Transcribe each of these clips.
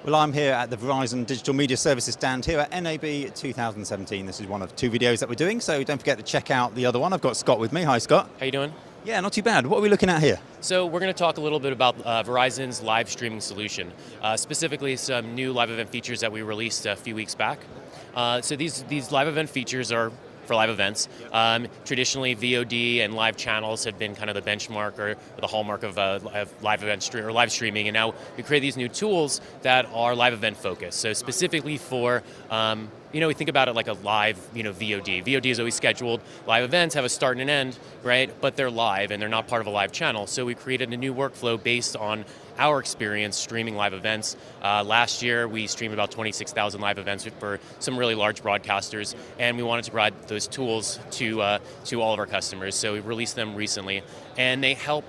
Well, I'm here at the Verizon Digital Media Services stand here at NAB 2017. This is one of two videos that we're doing, so don't forget to check out the other one. I've got Scott with me. Hi, Scott. How you doing? Yeah, not too bad. What are we looking at here? So we're going to talk a little bit about Verizon's live streaming solution, specifically some new live event features that we released a few weeks back. So these live event features are for live events. Traditionally, VOD and live channels have been kind of the benchmark or the hallmark of live event or live streaming, and now we create these new tools that are live event focused. So specifically for we think about it like a live, VOD. VOD is always scheduled. Live events have a start and an end, right? But they're live and they're not part of a live channel. So we created a new workflow based on our experience streaming live events. Last year, we streamed about 26,000 live events for some really large broadcasters, and we wanted to provide those tools to all of our customers. So we released them recently, and they help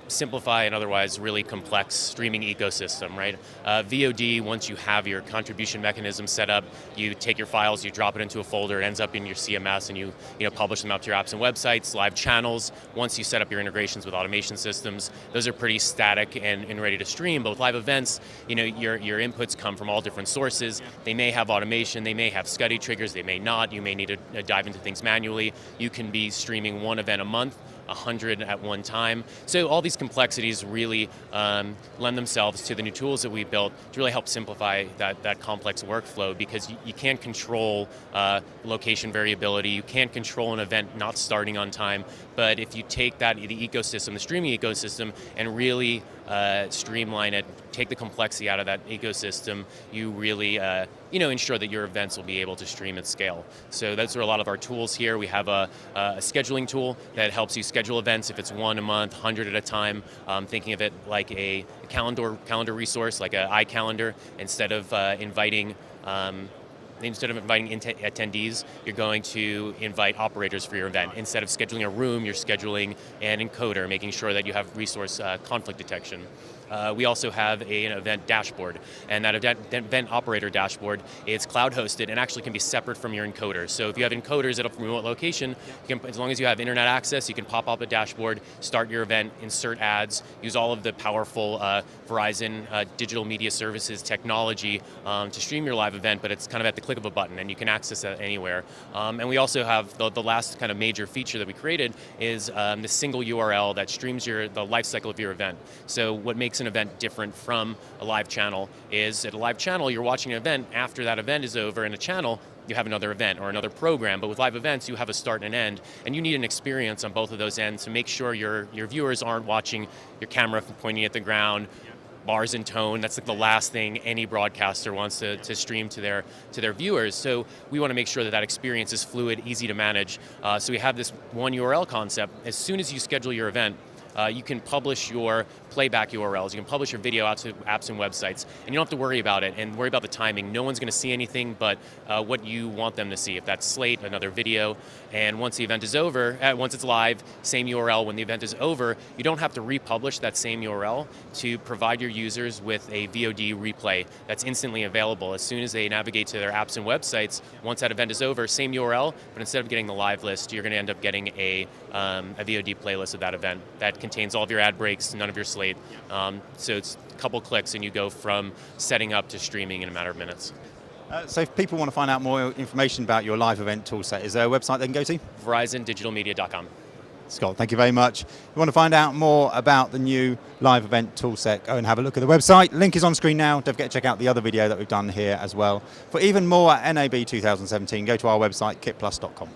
simplify an otherwise really complex streaming ecosystem, right? VOD, once you have your contribution mechanism set up, you take your files, you drop it into a folder, it ends up in your CMS, and you publish them out to your apps and websites. Live channels, once you set up your integrations with automation systems, those are pretty static and ready to stream. But with live events, your inputs come from all different sources. They may have automation, they may have SCUDdy triggers, they may not. You may need to dive into things manually. You can be streaming one event a month, 100 at one time. So all these complexities really lend themselves to the new tools that we built to really help simplify that complex workflow, because you can't control location variability, you can't control an event not starting on time, but if you take the ecosystem, the streaming ecosystem, and really streamline it, take the complexity out of that ecosystem, you really ensure that your events will be able to stream at scale. So those are a lot of our tools here. We have a scheduling tool that helps you schedule events if it's one a month, 100 at a time. Thinking of it like a calendar resource, like an iCalendar. Instead of inviting attendees, you're going to invite operators for your event. Instead of scheduling a room, you're scheduling an encoder, making sure that you have resource conflict detection. We also have an event dashboard, and that event operator dashboard is cloud hosted and actually can be separate from your encoders. So if you have encoders at a remote location, as long as you have internet access, you can pop up a dashboard, start your event, insert ads, use all of the powerful Verizon digital media services technology to stream your live event, but it's kind of at the click of a button, and you can access that anywhere. And we also have the last kind of major feature that we created is the single URL that streams the life cycle of your event. So what makes an event different from a live channel is at a live channel, you're watching an event. After that event is over in a channel, you have another event or another program. But with live events, you have a start and an end, and you need an experience on both of those ends to make sure your viewers aren't watching your camera pointing at the ground, bars in tone. That's like the last thing any broadcaster wants to stream to their viewers. So we want to make sure that experience is fluid, easy to manage. So we have this one URL concept. As soon as you schedule your event, you can publish your playback URLs, you can publish your video out to apps and websites, and you don't have to worry about it and worry about the timing. No one's going to see anything but what you want them to see. If that's slate, another video, and once the event is over, once it's live, same URL. When the event is over, you don't have to republish that same URL to provide your users with a VOD replay that's instantly available. As soon as they navigate to their apps and websites, once that event is over, same URL, but instead of getting the live list, you're going to end up getting a VOD playlist of that event that contains all of your ad breaks, none of your slate. So it's a couple clicks and you go from setting up to streaming in a matter of minutes. So if people want to find out more information about your live event toolset, is there a website they can go to? VerizonDigitalMedia.com. Scott, thank you very much. If you want to find out more about the new live event toolset, go and have a look at the website. Link is on screen now. Don't forget to check out the other video that we've done here as well. For even more at NAB 2017, go to our website, KITPLUS.com.